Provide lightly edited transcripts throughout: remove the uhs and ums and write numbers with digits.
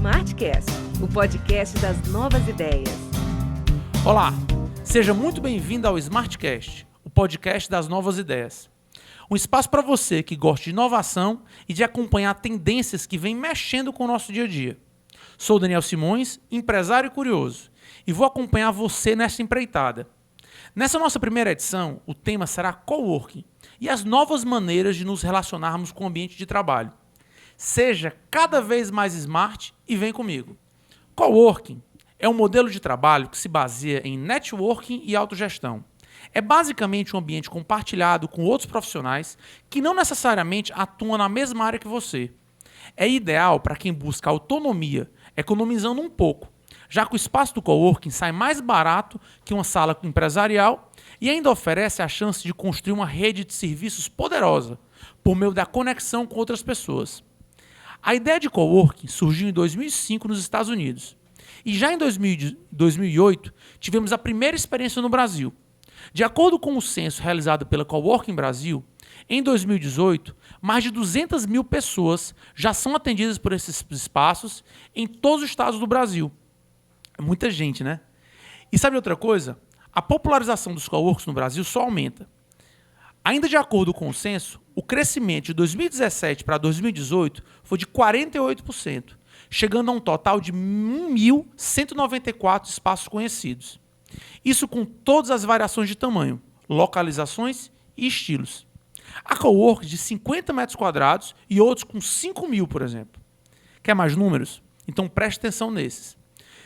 Smartcast, o podcast das novas ideias. Olá, seja muito bem-vindo ao Smartcast, o podcast das novas ideias. Um espaço para você que gosta de inovação e de acompanhar tendências que vêm mexendo com o nosso dia a dia. Sou Daniel Simões, empresário e curioso, e vou acompanhar você nessa empreitada. Nessa nossa primeira edição, o tema será coworking e as novas maneiras de nos relacionarmos com o ambiente de trabalho. Seja cada vez mais smart e vem comigo. Coworking é um modelo de trabalho que se baseia em networking e autogestão. É basicamente um ambiente compartilhado com outros profissionais que não necessariamente atuam na mesma área que você. É ideal para quem busca autonomia, economizando um pouco, já que o espaço do coworking sai mais barato que uma sala empresarial e ainda oferece a chance de construir uma rede de serviços poderosa por meio da conexão com outras pessoas. A ideia de coworking surgiu em 2005 nos Estados Unidos e já em 2008 tivemos a primeira experiência no Brasil. De acordo com o censo realizado pela Coworking Brasil, em 2018, mais de 200 mil pessoas já são atendidas por esses espaços em todos os estados do Brasil. É muita gente, né? E sabe outra coisa? A popularização dos coworks no Brasil só aumenta. Ainda de acordo com o censo, o crescimento de 2017 para 2018 foi de 48%, chegando a um total de 1.194 espaços conhecidos. Isso com todas as variações de tamanho, localizações e estilos. Há coworks de 50 metros quadrados e outros com 5.000, por exemplo. Quer mais números? Então preste atenção nesses.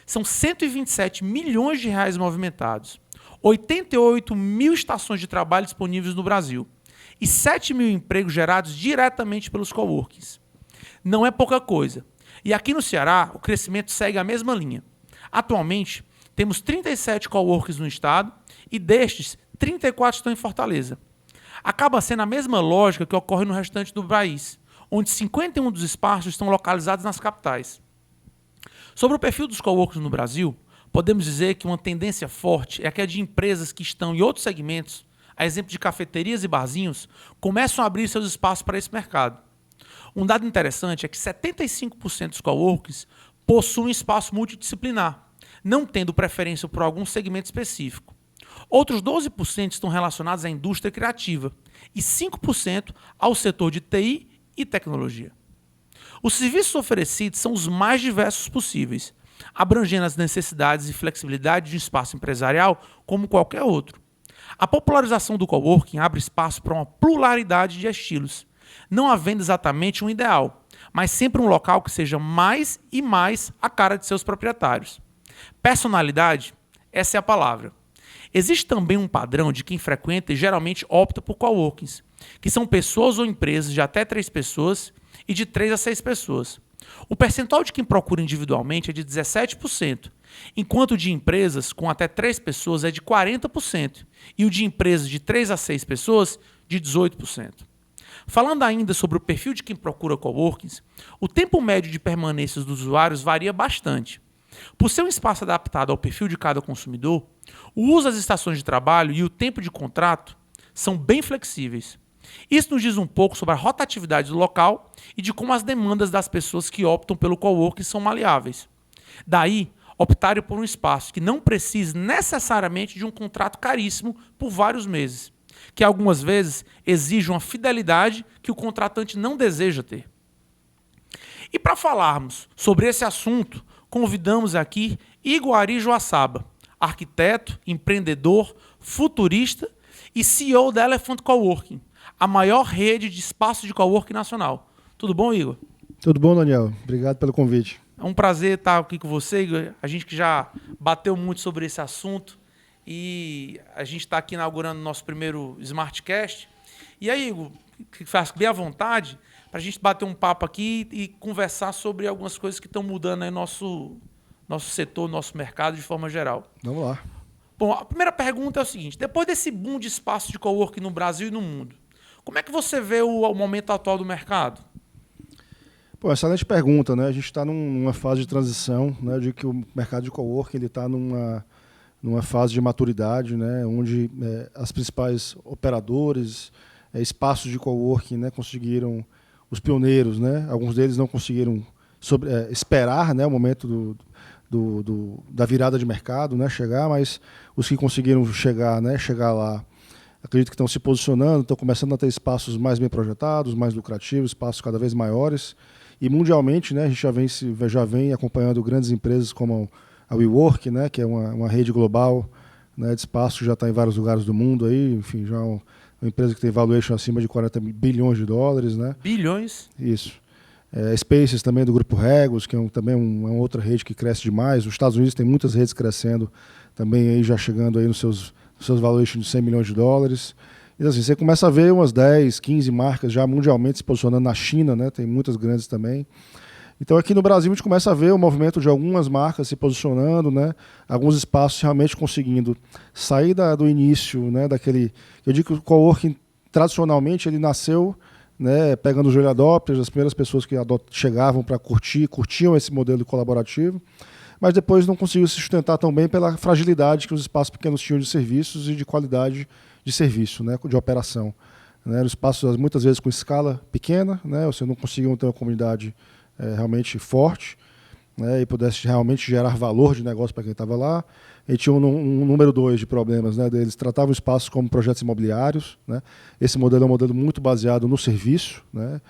São 127 milhões de reais movimentados, 88 mil estações de trabalho disponíveis no Brasil e 7 mil empregos gerados diretamente pelos coworkings. Não é pouca coisa. E aqui no Ceará, o crescimento segue a mesma linha. Atualmente, temos 37 coworkings no estado e destes, 34 estão em Fortaleza. Acaba sendo a mesma lógica que ocorre no restante do país, onde 51 dos espaços estão localizados nas capitais. Sobre o perfil dos coworkings no Brasil, podemos dizer que uma tendência forte é a de empresas que estão em outros segmentos, a exemplo de cafeterias e barzinhos, começam a abrir seus espaços para esse mercado. Um dado interessante é que 75% dos coworkings possuem espaço multidisciplinar, não tendo preferência por algum segmento específico. Outros 12% estão relacionados à indústria criativa e 5% ao setor de TI e tecnologia. Os serviços oferecidos são os mais diversos possíveis, abrangendo as necessidades e flexibilidade de um espaço empresarial como qualquer outro. A popularização do coworking abre espaço para uma pluralidade de estilos, não havendo exatamente um ideal, mas sempre um local que seja mais e mais a cara de seus proprietários. Personalidade, essa é a palavra. Existe também um padrão de quem frequenta e geralmente opta por coworkings, que são pessoas ou empresas de até 3 pessoas e de 3 a 6 pessoas. O percentual de quem procura individualmente é de 17%, enquanto o de empresas com até 3 pessoas é de 40% e o de empresas de 3 a 6 pessoas de 18%. Falando ainda sobre o perfil de quem procura coworkings, o tempo médio de permanência dos usuários varia bastante. Por ser um espaço adaptado ao perfil de cada consumidor, o uso das estações de trabalho e o tempo de contrato são bem flexíveis. Isso nos diz um pouco sobre a rotatividade do local e de como as demandas das pessoas que optam pelo coworking são maleáveis. Daí, optarem por um espaço que não precise necessariamente de um contrato caríssimo por vários meses, que algumas vezes exige uma fidelidade que o contratante não deseja ter. E para falarmos sobre esse assunto, convidamos aqui Igor Ari Joaçaba, arquiteto, empreendedor, futurista e CEO da Elephant Coworking, a maior rede de espaços de coworking nacional. Tudo bom, Igor? Tudo bom, Daniel. Obrigado pelo convite. É um prazer estar aqui com você, Igor. A gente que já bateu muito sobre esse assunto e a gente está aqui inaugurando o nosso primeiro Smartcast. E aí, Igor, que faz bem à vontade para a gente bater um papo aqui e conversar sobre algumas coisas que estão mudando aí nosso setor, nosso mercado de forma geral. Vamos lá. Bom, a primeira pergunta é o seguinte: depois desse boom de espaço de coworking no Brasil e no mundo, como é que você vê o momento atual do mercado? Pô, excelente pergunta, né? A gente está numa fase de transição, né? De que o mercado de coworking está numa fase de maturidade, né? Onde as principais operadores, espaços de coworking, né? Conseguiram, os pioneiros, né? Alguns deles não conseguiram esperar, né, o momento da virada de mercado, né, chegar, mas os que conseguiram chegar, né, chegar lá, acredito que estão se posicionando, estão começando a ter espaços mais bem projetados, mais lucrativos, espaços cada vez maiores. E mundialmente, né, a gente já vem acompanhando grandes empresas como a WeWork, né, que é uma rede global, né, de espaço que já está em vários lugares do mundo. Aí, enfim, já uma empresa que tem valuation acima de 40 bilhões de dólares. Né? Bilhões? Isso. Spaces também do grupo Regus, que também uma outra rede que cresce demais. Os Estados Unidos tem muitas redes crescendo, também aí já chegando aí nos seus valuation de 100 milhões de dólares. E assim, você começa a ver umas 10, 15 marcas já mundialmente se posicionando na China, né? Tem muitas grandes também. Então aqui no Brasil a gente começa a ver o movimento de algumas marcas se posicionando, né? Alguns espaços realmente conseguindo sair do início, né? Eu digo que o coworking tradicionalmente ele nasceu, né, pegando os early adopters, as primeiras pessoas que chegavam para curtiam esse modelo colaborativo, mas depois não conseguiu se sustentar tão bem pela fragilidade que os espaços pequenos tinham de serviços e de qualidade de serviço, né, de operação. Né, os espaços muitas vezes com escala pequena, né, você não conseguia ter uma comunidade realmente forte, né, e pudesse realmente gerar valor de negócio para quem estava lá. E tinha um número 2 de problemas, né, deles. Tratavam o espaço como projetos imobiliários. Né? Esse modelo é um modelo muito baseado no serviço, né,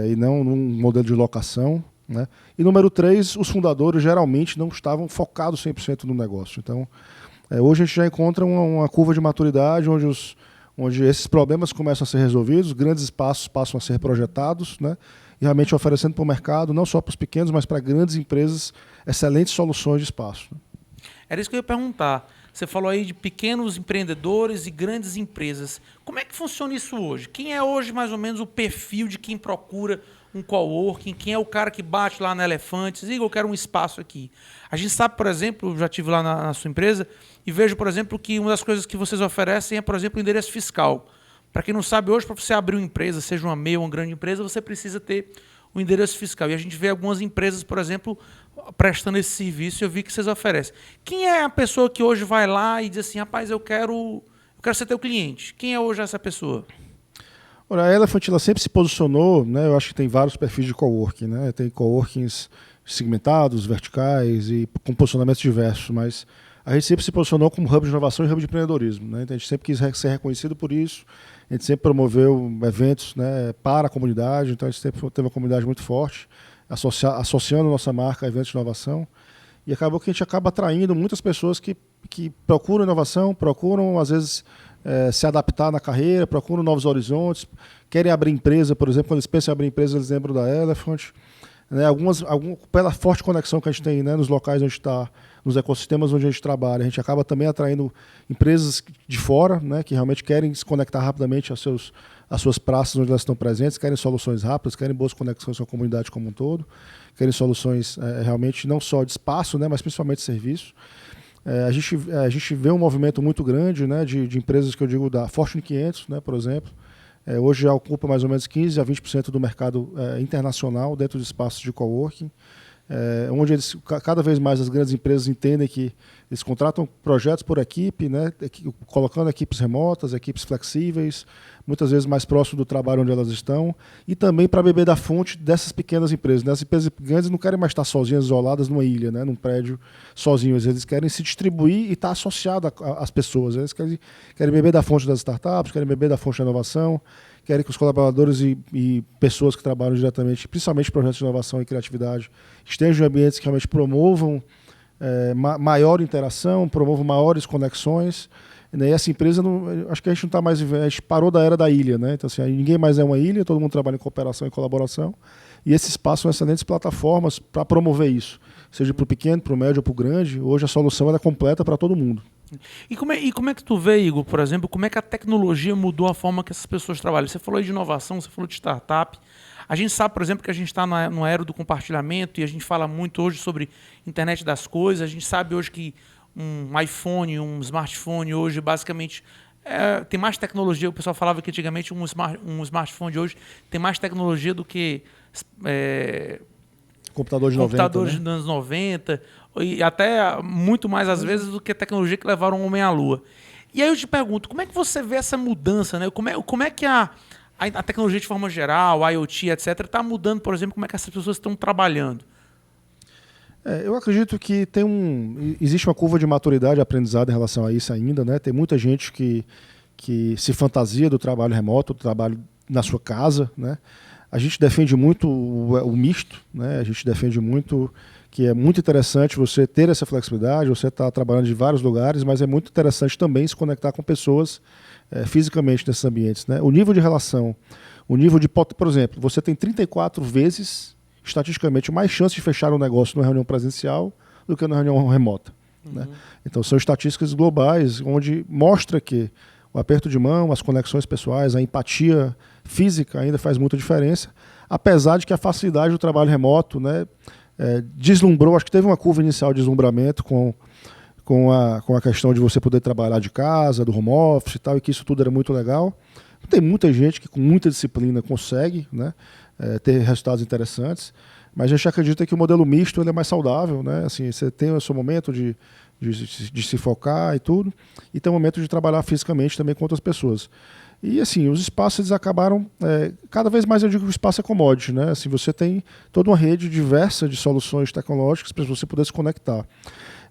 e não num modelo de locação. Né? E número 3, os fundadores geralmente não estavam focados 100% no negócio. Então, hoje a gente já encontra uma curva de maturidade onde esses problemas começam a ser resolvidos, grandes espaços passam a ser projetados, né? E realmente oferecendo para o mercado, não só para os pequenos, mas para grandes empresas, excelentes soluções de espaço. Né? Era isso que eu ia perguntar. Você falou aí de pequenos empreendedores e grandes empresas. Como é que funciona isso hoje? Quem é hoje mais ou menos o perfil de quem procura um coworking? Quem é o cara que bate lá na Elefantes? Diga, eu quero um espaço aqui. A gente sabe, por exemplo, já estive lá na sua empresa e vejo, por exemplo, que uma das coisas que vocês oferecem é, por exemplo, o endereço fiscal. Para quem não sabe, hoje, para você abrir uma empresa, seja uma MEI ou uma grande empresa, você precisa ter um endereço fiscal. E a gente vê algumas empresas, por exemplo, prestando esse serviço, e eu vi que vocês oferecem. Quem é a pessoa que hoje vai lá e diz assim, rapaz, eu quero ser teu cliente? Quem é hoje essa pessoa? Olha, a Elephant ela sempre se posicionou, né, eu acho que tem vários perfis de coworking. Né, tem coworkings segmentados, verticais e com posicionamentos diversos, mas a gente sempre se posicionou como hub de inovação e hub de empreendedorismo. Né, então a gente sempre quis ser reconhecido por isso. A gente sempre promoveu eventos, né, para a comunidade, então a gente sempre teve uma comunidade muito forte, associando a nossa marca a eventos de inovação. E acabou que a gente acaba atraindo muitas pessoas que procuram inovação, procuram, às vezes, se adaptar na carreira, procuram novos horizontes, querem abrir empresa, por exemplo, quando eles pensam em abrir empresa, eles lembram da Elephant. Né, pela forte conexão que a gente tem, né, nos locais onde a gente está, nos ecossistemas onde a gente trabalha, a gente acaba também atraindo empresas de fora, né, que realmente querem se conectar rapidamente às suas praças onde elas estão presentes, querem soluções rápidas, querem boas conexões com a comunidade como um todo, querem soluções realmente não só de espaço, né, mas principalmente de serviço. A gente vê um movimento muito grande, né, de empresas que eu digo da Fortune 500, né, por exemplo. Hoje já ocupa mais ou menos 15% a 20% do mercado internacional dentro de espaços de coworking, onde cada vez mais as grandes empresas entendem que eles contratam projetos por equipe, né, colocando equipes remotas, equipes flexíveis, muitas vezes mais próximo do trabalho onde elas estão, e também para beber da fonte dessas pequenas empresas. Né? As empresas grandes não querem mais estar sozinhas, isoladas numa ilha, né, num prédio, sozinhos. Eles querem se distribuir e estar associado às pessoas. Eles querem beber da fonte das startups, querem beber da fonte da inovação, querem que os colaboradores e pessoas que trabalham diretamente, principalmente projetos de inovação e criatividade, estejam em ambientes que realmente promovam maior interação, promovam maiores conexões. E essa empresa, acho que a gente não está mais vivendo, a gente parou da era da ilha, né? Então, assim, ninguém mais é uma ilha, todo mundo trabalha em cooperação e colaboração. E esses espaços são excelentes plataformas para promover isso, seja para o pequeno, para o médio ou para o grande. Hoje a solução ela é completa para todo mundo. E como é que tu vê, Igor, por exemplo, como é que a tecnologia mudou a forma que essas pessoas trabalham? Você falou de inovação, você falou de startup. A gente sabe, por exemplo, que a gente está no era do compartilhamento e a gente fala muito hoje sobre internet das coisas. A gente sabe hoje que um iPhone, um smartphone hoje basicamente tem mais tecnologia. O pessoal falava que antigamente um smartphone de hoje tem mais tecnologia do que computadores dos anos 90 e até muito mais às vezes do que a tecnologia que levaram o homem à Lua. E aí eu te pergunto, como é que você vê essa mudança, né? Como é que a tecnologia de forma geral, a IoT, etc., está mudando, por exemplo, como é que essas pessoas estão trabalhando? Eu acredito que existe uma curva de maturidade e aprendizado em relação a isso ainda, né? Tem muita gente que se fantasia do trabalho remoto, do trabalho na sua casa, né? A gente defende muito o misto, né? A gente defende muito que é muito interessante você ter essa flexibilidade, você está trabalhando de vários lugares, mas é muito interessante também se conectar com pessoas fisicamente nesses ambientes, né? O nível de relação, o nível de... Por exemplo, você tem 34 vezes, estatisticamente, mais chance de fechar um negócio numa reunião presencial do que numa reunião remota. Né? Então, são estatísticas globais, onde mostra que o aperto de mão, as conexões pessoais, a empatia física ainda faz muita diferença, apesar de que a facilidade do trabalho remoto, né, deslumbrou, acho que teve uma curva inicial de deslumbramento com a questão de você poder trabalhar de casa, do home office e tal, e que isso tudo era muito legal. Tem muita gente que com muita disciplina consegue, né, ter resultados interessantes, mas a gente acredita que o modelo misto ele é mais saudável, né? Assim, você tem o seu momento de se focar e tudo, e tem o momento de trabalhar fisicamente também com outras pessoas. E assim, os espaços eles acabaram, cada vez mais eu digo que o espaço é commodity, né? Assim, você tem toda uma rede diversa de soluções tecnológicas para você poder se conectar.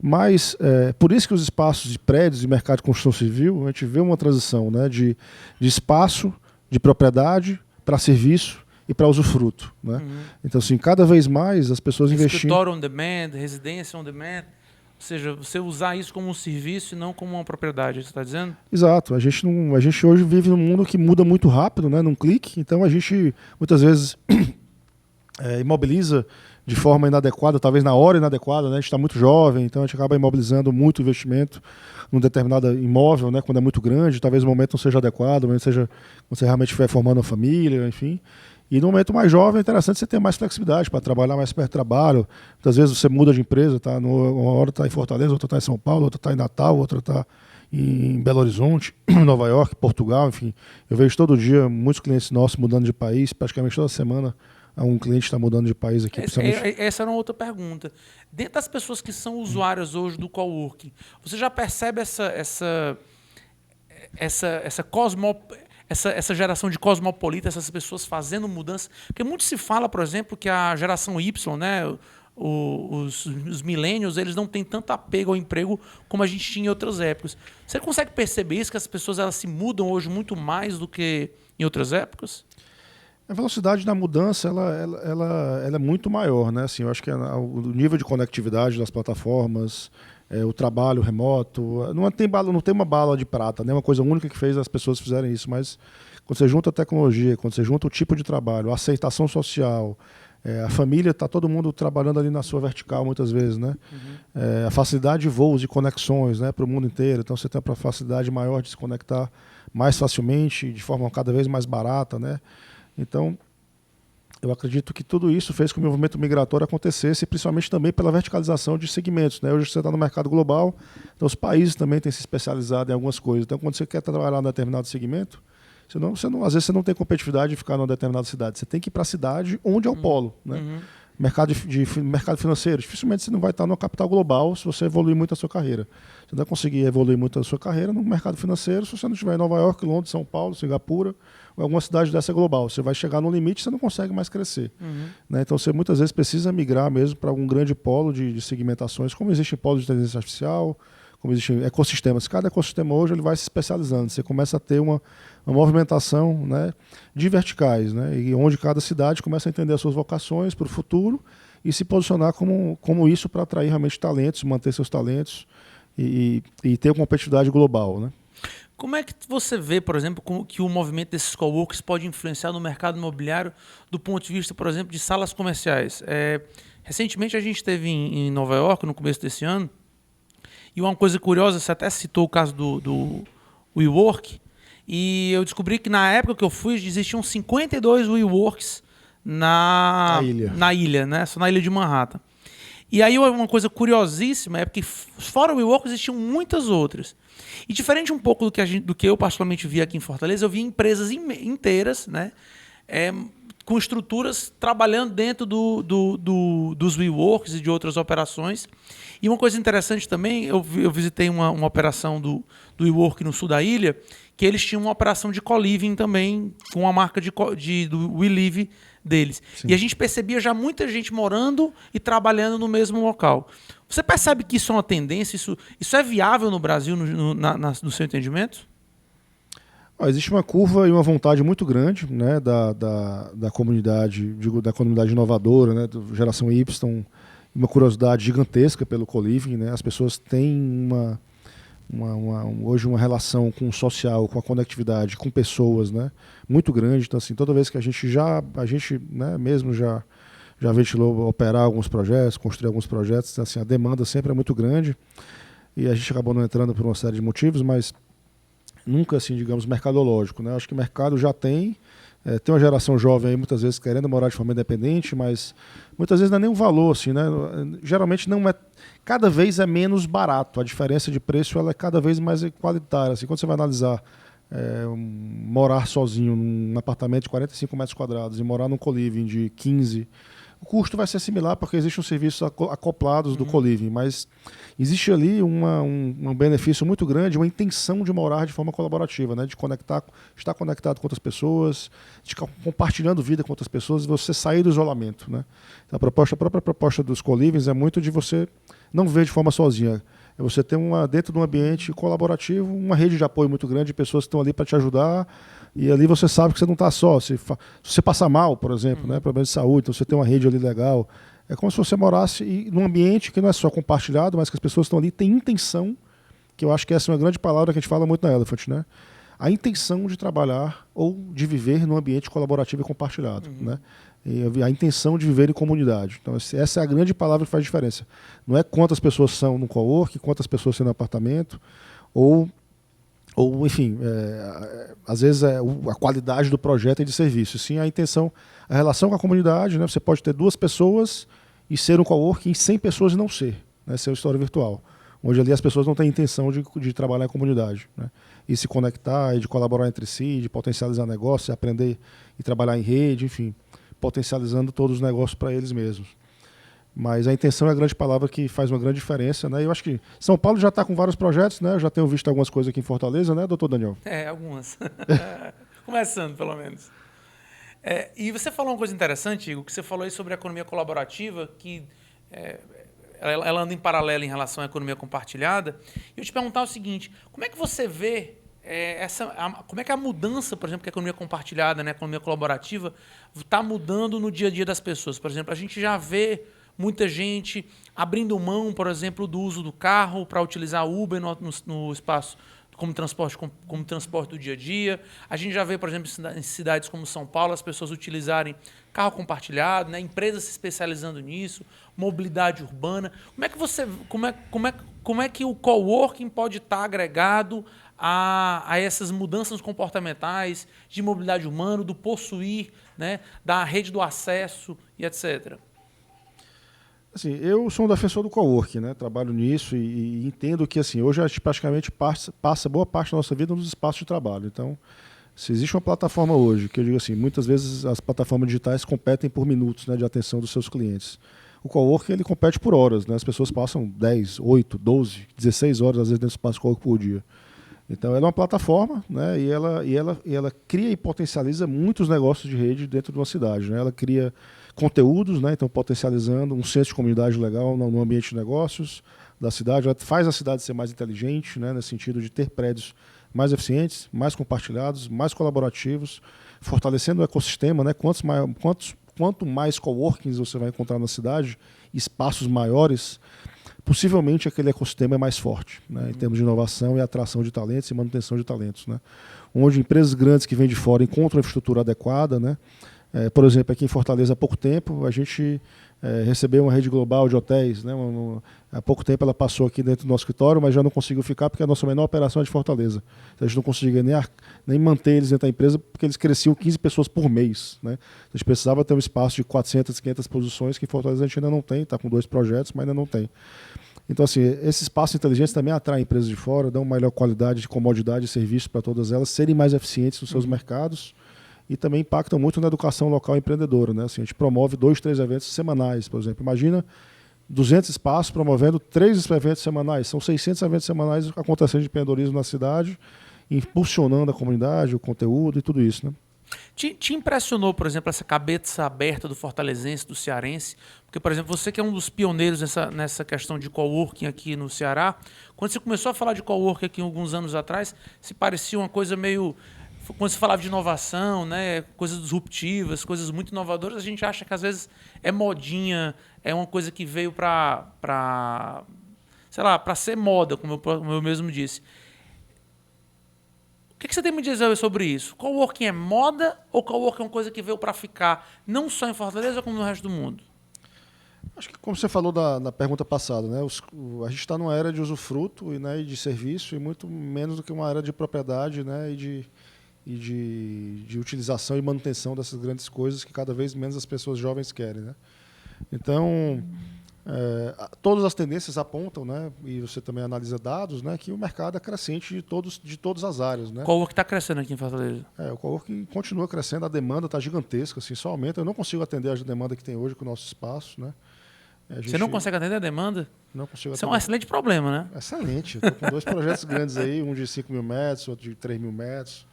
Mas, por isso que os espaços de prédios e mercado de construção civil, a gente vê uma transição, né, de espaço, de propriedade para serviço e para usufruto. Né? Então, assim, cada vez mais as pessoas investindo... Escritório on demand, residência on demand, ou seja, você usar isso como um serviço e não como uma propriedade, você está dizendo? Exato. A gente hoje vive num mundo que muda muito rápido, né, num clique, então a gente muitas vezes imobiliza de forma inadequada, talvez na hora inadequada, né? A gente está muito jovem, então a gente acaba imobilizando muito investimento num determinado imóvel, né? Quando é muito grande, talvez o momento não seja adequado, o momento seja quando você realmente estiver formando uma família, enfim. E no momento mais jovem é interessante você ter mais flexibilidade para trabalhar mais perto do trabalho. Muitas vezes você muda de empresa, tá? Uma hora está em Fortaleza, outra está em São Paulo, outra está em Natal, outra está em Belo Horizonte, Nova York, Portugal, enfim. Eu vejo todo dia muitos clientes nossos mudando de país, praticamente toda semana um cliente está mudando de país aqui. Essa era uma outra pergunta. Dentro das pessoas que são usuárias hoje do coworking, você já percebe essa geração de cosmopolita, essas pessoas fazendo mudança? Porque muito se fala, por exemplo, que a geração Y, né, os millennials, eles não têm tanto apego ao emprego como a gente tinha em outras épocas. Você consegue perceber isso, que as pessoas elas se mudam hoje muito mais do que em outras épocas? A velocidade da mudança ela é muito maior, né? Assim, eu acho que o nível de conectividade das plataformas, o trabalho remoto, não tem uma bala de prata, né? Uma coisa única que fez as pessoas fizerem isso, mas quando você junta a tecnologia, quando você junta o tipo de trabalho, a aceitação social, a família, está todo mundo trabalhando ali na sua vertical muitas vezes, né? A facilidade de voos, de conexões, né, para o mundo inteiro, então você tem a facilidade maior de se conectar mais facilmente, de forma cada vez mais barata, né? Então, eu acredito que tudo isso fez com que o movimento migratório acontecesse, principalmente também pela verticalização de segmentos. Né? Hoje você está no mercado global, então os países também têm se especializado em algumas coisas. Então, quando você quer trabalhar num determinado segmento, às vezes você não tem competitividade de ficar numa determinada cidade. Você tem que ir para a cidade onde é o polo. Né? Mercado financeiro, dificilmente você não vai estar numa capital global se você evoluir muito a sua carreira. Você não vai conseguir evoluir muito a sua carreira no mercado financeiro se você não estiver em Nova York, Londres, São Paulo, Singapura, ou alguma cidade dessa global. Você vai chegar no limite e você não consegue mais crescer. Né? Então você muitas vezes precisa migrar mesmo para algum grande polo de segmentações, como existe polo de inteligência artificial, como existem ecossistemas. Cada ecossistema hoje ele vai se especializando. Você começa a ter uma movimentação, né, de verticais, né, e onde cada cidade começa a entender as suas vocações para o futuro e se posicionar como isso para atrair realmente talentos, manter seus talentos e ter uma competitividade global. Né? Como é que você vê, por exemplo, que o movimento desses coworks pode influenciar no mercado imobiliário do ponto de vista, por exemplo, de salas comerciais? Recentemente a gente esteve em Nova York, no começo desse ano, e uma coisa curiosa, você até citou o caso do WeWork, e eu descobri que na época que eu fui, existiam 52 WeWorks na ilha, né? Só na ilha de Manhattan. E aí uma coisa curiosíssima é porque fora o WeWork existiam muitas outras. E diferente um pouco do que eu particularmente vi aqui em Fortaleza, eu vi empresas inteiras, né, com estruturas trabalhando dentro dos WeWorks e de outras operações. E uma coisa interessante também, eu visitei uma operação do WeWork no sul da ilha, que eles tinham uma operação de co-living também, com a marca do We Live deles. Sim. E a gente percebia já muita gente morando e trabalhando no mesmo local. Você percebe que isso é uma tendência? Isso é viável no Brasil, no seu entendimento? Existe uma curva e uma vontade muito grande, né, da comunidade, digo, da comunidade inovadora, né, da geração Y, uma curiosidade gigantesca pelo co-living, né? As pessoas têm hoje uma relação com o social, com a conectividade, com pessoas, né, muito grande. Então, assim, toda vez que a gente né, mesmo já ventilou operar alguns projetos, construir alguns projetos, assim, a demanda sempre é muito grande e a gente acabou não entrando por uma série de motivos, mas nunca, assim, digamos, mercadológico, né? Acho que o mercado já tem uma geração jovem aí, muitas vezes, querendo morar de forma independente, mas muitas vezes não é nem um valor, assim, né? Geralmente não é... Cada vez é menos barato. A diferença de preço ela é cada vez mais igualitária. Assim, quando você vai analisar morar sozinho num apartamento de 45 metros quadrados e morar num co-living de 15, o custo vai ser similar porque existem os serviços acoplados do co-living, mas existe ali um benefício muito grande, uma intenção de morar de forma colaborativa, né? De estar conectado com outras pessoas, de ficar compartilhando vida com outras pessoas e você sair do isolamento, né? Então, a própria proposta dos co-livings é muito de você não viver de forma sozinha. É você ter dentro de um ambiente colaborativo, uma rede de apoio muito grande de pessoas que estão ali para te ajudar. E ali você sabe que você não está só. Se você passar mal, por exemplo, né, problemas de saúde, então você tem uma rede ali legal. É como se você morasse num ambiente que não é só compartilhado, mas que as pessoas estão ali, têm intenção, que eu acho que essa é uma grande palavra que a gente fala muito na Elephant, né? A intenção de trabalhar ou de viver num ambiente colaborativo e compartilhado, né? E a intenção de viver em comunidade. Então, essa é a grande palavra que faz diferença. Não é quantas pessoas são no cowork, quantas pessoas são no apartamento, ou enfim, às vezes é a qualidade do projeto e de serviço. Sim, a intenção, a relação com a comunidade, né? Você pode ter 2 pessoas e ser um coworking, 100 pessoas e não ser, né? Ser uma história virtual, onde ali as pessoas não têm intenção de trabalhar em comunidade, né? E se conectar, e de colaborar entre si, de potencializar negócios, aprender e trabalhar em rede, enfim, potencializando todos os negócios para eles mesmos. Mas a intenção é a grande palavra que faz uma grande diferença, né? Eu acho que São Paulo já está com vários projetos, né? Eu já tenho visto algumas coisas aqui em Fortaleza, né, doutor Daniel? Algumas. Começando, pelo menos. E você falou uma coisa interessante, Igor, que você falou aí sobre a economia colaborativa, que ela anda em paralelo em relação à economia compartilhada. E eu te perguntar o seguinte, como é que você vê como é que a mudança, por exemplo, que a economia compartilhada, né, a economia colaborativa, está mudando no dia a dia das pessoas? Por exemplo, a gente já vê muita gente abrindo mão, por exemplo, do uso do carro para utilizar Uber no espaço como transporte do dia a dia. A gente já vê, por exemplo, em cidades como São Paulo, as pessoas utilizarem carro compartilhado, né, empresas se especializando nisso, mobilidade urbana. Como é que o coworking pode estar agregado a essas mudanças comportamentais de mobilidade humana, do possuir, né, da rede do acesso e etc.? Assim, eu sou um defensor do coworking, né? Trabalho nisso e entendo que assim, hoje a gente praticamente passa boa parte da nossa vida nos espaços de trabalho. Então, se existe uma plataforma hoje, que eu digo assim, muitas vezes as plataformas digitais competem por minutos, né, de atenção dos seus clientes. O coworking ele compete por horas, né? As pessoas passam 10, 8, 12, 16 horas às vezes dentro do espaço coworking por dia. Então ela é uma plataforma, né? E ela cria e potencializa muitos negócios de rede dentro de uma cidade, né? Ela cria conteúdos, né? Então potencializando um senso de comunidade legal no ambiente de negócios da cidade. Ela faz a cidade ser mais inteligente, né? Nesse sentido de ter prédios mais eficientes, mais compartilhados, mais colaborativos, fortalecendo o ecossistema, né? Quanto mais coworkings você vai encontrar na cidade, espaços maiores, possivelmente aquele ecossistema é mais forte, né, em termos de inovação e atração de talentos e manutenção de talentos, né, onde empresas grandes que vêm de fora encontram a infraestrutura adequada, né, por exemplo, aqui em Fortaleza há pouco tempo a gente recebeu uma rede global de hotéis, né, há pouco tempo ela passou aqui dentro do nosso escritório, mas já não conseguiu ficar porque a nossa menor operação é de Fortaleza. Então, a gente não conseguia nem manter eles dentro da empresa porque eles cresciam 15 pessoas por mês, né. A gente precisava ter um espaço de 400, 500 posições que em Fortaleza a gente ainda não tem, está com 2 projetos, mas ainda não tem. Então, assim, esses espaços inteligentes também atraem empresas de fora, dão melhor qualidade de comodidade e serviço para todas elas, serem mais eficientes nos seus mercados e também impactam muito na educação local empreendedora, né? Assim, a gente promove 2, 3 eventos semanais, por exemplo. Imagina 200 espaços promovendo 3 eventos semanais. São 600 eventos semanais acontecendo de empreendedorismo na cidade impulsionando a comunidade, o conteúdo e tudo isso, né? Te impressionou, por exemplo, essa cabeça aberta do fortalezense, do cearense? Porque, por exemplo, você que é um dos pioneiros nessa questão de coworking aqui no Ceará, quando você começou a falar de coworking aqui alguns anos atrás, se parecia uma coisa meio... Quando se falava de inovação, né, coisas disruptivas, coisas muito inovadoras, a gente acha que às vezes é modinha, é uma coisa que veio para ser moda, como eu mesmo disse. O que você tem a me dizer sobre isso? Coworking é moda ou coworking é uma coisa que veio para ficar, não só em Fortaleza, como no resto do mundo? Acho que, como você falou na pergunta passada, né, a gente está numa era de usufruto e, né, e de serviço, e muito menos do que uma era de propriedade, né, e de utilização e manutenção dessas grandes coisas que cada vez menos as pessoas jovens querem, né? Então, todas as tendências apontam, né, e você também analisa dados, né, que o mercado é crescente de todas as áreas, né? Coworking está crescendo aqui em Fortaleza? O coworking continua crescendo, a demanda está gigantesca, assim, só aumenta. Eu não consigo atender a demanda que tem hoje com o nosso espaço, né? Você não consegue atender a demanda? Não consigo atender. Isso é um excelente problema, né? Excelente. Eu estou com 2 projetos grandes aí, um de 5.000 metros, outro de 3.000 metros.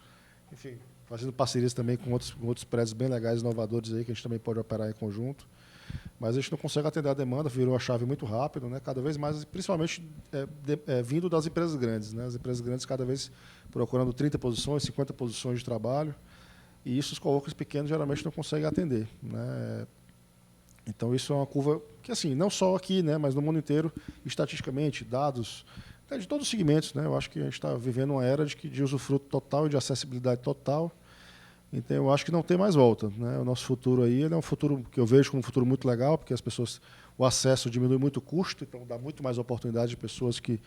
Enfim, fazendo parcerias também com outros prédios bem legais, inovadores aí, que a gente também pode operar em conjunto. Mas a gente não consegue atender a demanda, virou a chave muito rápido, né? Cada vez mais, principalmente vindo das empresas grandes, né? As empresas grandes cada vez procurando 30 posições, 50 posições de trabalho, e isso os coworkings pequenos geralmente não conseguem atender, né? Então isso é uma curva que, assim, não só aqui, né, mas no mundo inteiro, estatisticamente, dados de todos os segmentos, né? Eu acho que a gente está vivendo uma era de usufruto total e de acessibilidade total. Então, eu acho que não tem mais volta, né? O nosso futuro aí, ele é um futuro que eu vejo como um futuro muito legal, porque as pessoas, o acesso diminui muito o custo, então dá muito mais oportunidade de pessoas que,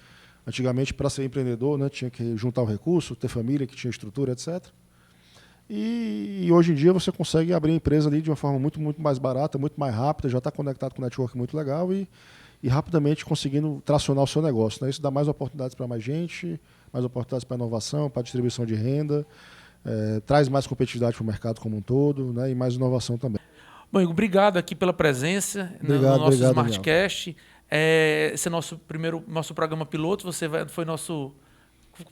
antigamente, para ser empreendedor, né, tinha que juntar o recurso, ter família, que tinha estrutura, etc. E hoje em dia você consegue abrir a empresa ali de uma forma muito, muito mais barata, muito mais rápida, já está conectado com um network muito legal e rapidamente conseguindo tracionar o seu negócio, né? Isso dá mais oportunidades para mais gente, mais oportunidades para inovação, para distribuição de renda, traz mais competitividade para o mercado como um todo, né? E mais inovação também. Bom, Igor, obrigado aqui pela presença no nosso Smartcast. Esse é nosso programa piloto, você foi nosso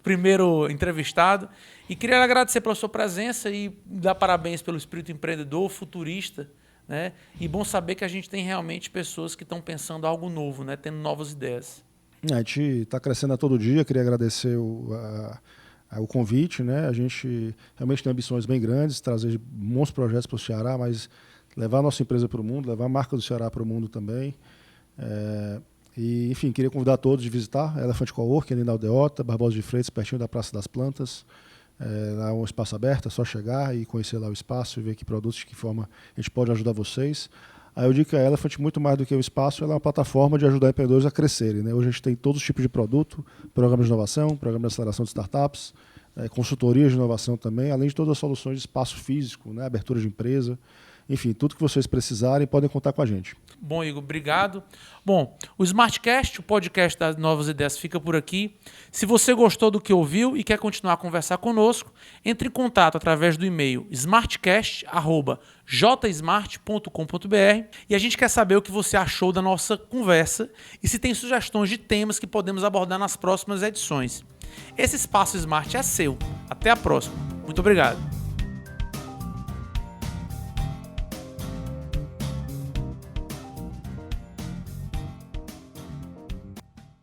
primeiro entrevistado. E queria agradecer pela sua presença e dar parabéns pelo espírito empreendedor, futurista, né? E bom saber que a gente tem realmente pessoas que estão pensando algo novo, né? Tendo novas ideias. A gente está crescendo a todo dia, queria agradecer o convite, né? A gente realmente tem ambições bem grandes, trazer bons projetos para o Ceará, mas levar a nossa empresa para o mundo, levar a marca do Ceará para o mundo também. E, enfim, queria convidar todos a visitar Elefante Coworking, ali na Aldeota, Barbosa de Freitas, pertinho da Praça das Plantas. Lá é um espaço aberto, é só chegar e conhecer lá o espaço e ver que produtos, de que forma a gente pode ajudar vocês. Aí eu digo que a Elephant, muito mais do que o espaço, ela é uma plataforma de ajudar empreendedores a crescerem, né? Hoje a gente tem todos os tipos de produto, programas de inovação, programa de aceleração de startups, consultorias de inovação também, além de todas as soluções de espaço físico, né? Abertura de empresa. Enfim, tudo que vocês precisarem podem contar com a gente. Bom, Igor, obrigado. Bom, o Smartcast, o podcast das Novas Ideias, fica por aqui. Se você gostou do que ouviu e quer continuar a conversar conosco, entre em contato através do e-mail smartcast@jsmart.com.br e a gente quer saber o que você achou da nossa conversa e se tem sugestões de temas que podemos abordar nas próximas edições. Esse espaço Smart é seu. Até a próxima. Muito obrigado.